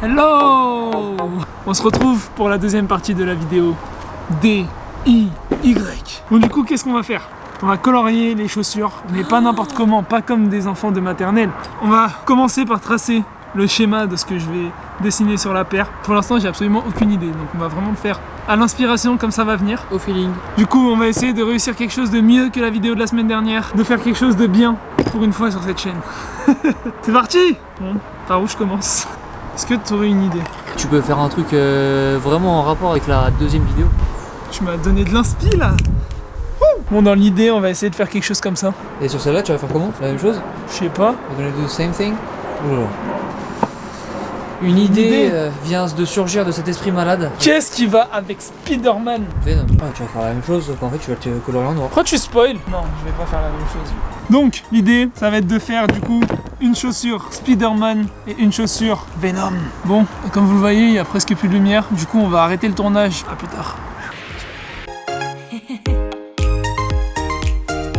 Hello! On se retrouve pour la deuxième partie de la vidéo. D-I-Y. Bon, du coup, qu'est-ce qu'on va faire? On va colorier les chaussures, mais pas n'importe comment, pas comme des enfants de maternelle. On va commencer par tracer le schéma de ce que je vais dessiner sur la paire. Pour l'instant, j'ai absolument aucune idée, donc on va vraiment le faire à l'inspiration comme ça va venir. Au feeling. Du coup, on va essayer de réussir quelque chose de mieux que la vidéo de la semaine dernière, de faire quelque chose de bien pour une fois sur cette chaîne. C'est parti! Bon, par où je commence? Est-ce que tu aurais une idée? Tu peux faire un truc vraiment en rapport avec la deuxième vidéo. Tu m'as donné de l'inspi là. Bon, dans l'idée, on va essayer de faire quelque chose comme ça. Et sur celle-là, tu vas faire comment? La même chose? Je sais pas. On va donner the same thing. Oh. Une idée vient de surgir de cet esprit malade. Qu'est-ce qui va avec Spider-Man? Venom. Ah, tu vas faire la même chose, qu'en fait tu vas te colorier en noir. Pourquoi tu spoil? Non, je vais pas faire la même chose. Donc, l'idée, ça va être de faire du coup une chaussure Spider-Man et une chaussure Venom. Bon, comme vous le voyez, il y a presque plus de lumière. Du coup, on va arrêter le tournage. À plus tard.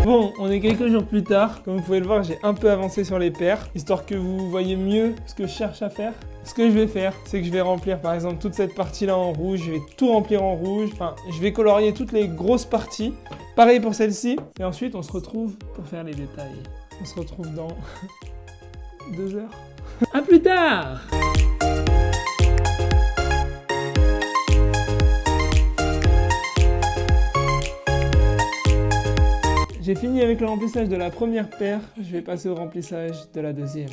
Bon, on est quelques jours plus tard. Comme vous pouvez le voir, j'ai un peu avancé sur les paires, histoire que vous voyez mieux ce que je cherche à faire. Ce que je vais faire, c'est que je vais remplir par exemple toute cette partie-là en rouge. Je vais tout remplir en rouge. Enfin, je vais colorier toutes les grosses parties. Pareil pour celle-ci. Et ensuite, on se retrouve pour faire les détails. On se retrouve dans 2 heures. À plus tard! J'ai fini avec le remplissage de la première paire, je vais passer au remplissage de la deuxième.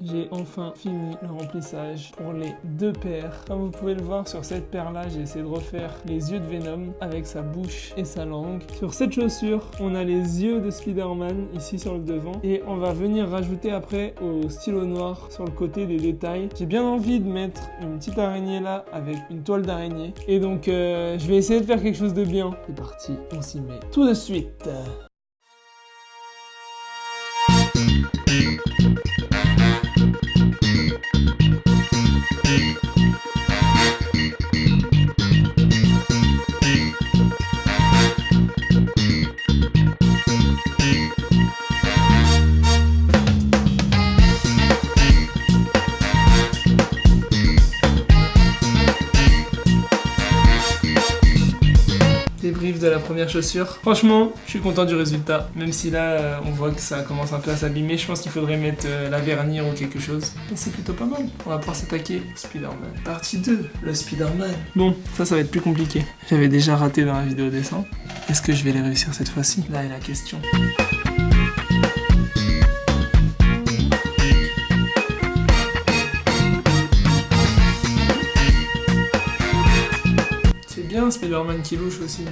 J'ai enfin fini le remplissage pour les 2 paires. Comme vous pouvez le voir sur cette paire-là, j'ai essayé de refaire les yeux de Venom avec sa bouche et sa langue. Sur cette chaussure, on a les yeux de Spider-Man ici sur le devant. Et on va venir rajouter après au stylo noir sur le côté des détails. J'ai bien envie de mettre une petite araignée là avec une toile d'araignée. Et donc je vais essayer de faire quelque chose de bien. C'est parti, on s'y met tout de suite. Débrief de la première chaussure. Franchement, je suis content du résultat. Même si là, on voit que ça commence un peu à s'abîmer. Je pense qu'il faudrait mettre la vernir ou quelque chose. Mais c'est plutôt pas mal. On va pouvoir s'attaquer au Spider-Man. Partie 2, le Spider-Man. Bon, ça va être plus compliqué. J'avais déjà raté dans la vidéo dessin. Est-ce que je vais les réussir cette fois-ci? Là est la question. C'est bien Spider-Man qui louche aussi, non?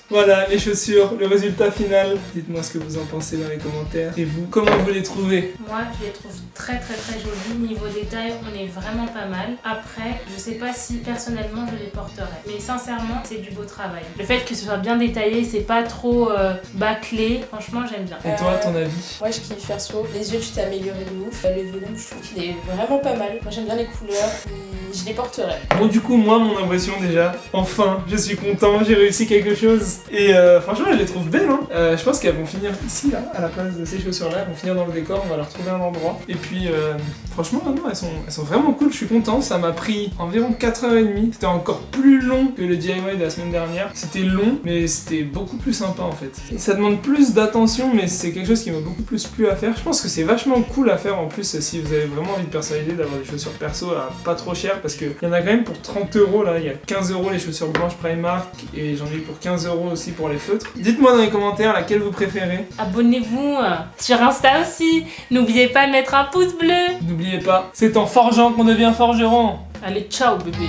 Voilà les chaussures, le résultat final. Dites-moi ce que vous en pensez dans les commentaires. Et vous, comment vous les trouvez? Moi, je les trouve très jolies. Niveau détail, on est vraiment pas mal. Après, je sais pas si personnellement je les porterais. Mais sincèrement, c'est du beau travail. Le fait que ce soit bien détaillé, c'est pas trop bâclé. Franchement, j'aime bien. Et toi, ton avis? Moi, je kiffe perso. Les yeux, tu t'es amélioré de ouf. Le Venom, je trouve qu'il est vraiment pas mal. Moi, j'aime bien les couleurs. Je les porterais. Bon, du coup, moi, mon impression déjà, enfin, je suis content, j'ai réussi quelque chose. Et franchement, je les trouve belles, hein. Je pense qu'elles vont finir ici, là, à la place de ces chaussures-là. Elles vont finir dans le décor, on va leur trouver un endroit. Et puis, franchement, non, elles sont vraiment cool, je suis content. Ça m'a pris environ 4h30. C'était encore plus long que le DIY de la semaine dernière. C'était long, mais c'était beaucoup plus sympa, en fait. Et ça demande plus d'attention, mais c'est quelque chose qui m'a beaucoup plus plu à faire. Je pense que c'est vachement cool à faire, en plus, si vous avez vraiment envie de personnaliser, d'avoir des chaussures perso à pas trop cher, parce qu'il y en a quand même pour 30€, là. Il y a 15€ les chaussures blanches Primark, et j'en ai eu pour 15€ aussi pour les feutres. Dites-moi dans les commentaires laquelle vous préférez. Abonnez-vous sur Insta aussi. N'oubliez pas de mettre un pouce bleu. N'oubliez pas, c'est en forgeant qu'on devient forgeron. Allez, ciao bébé.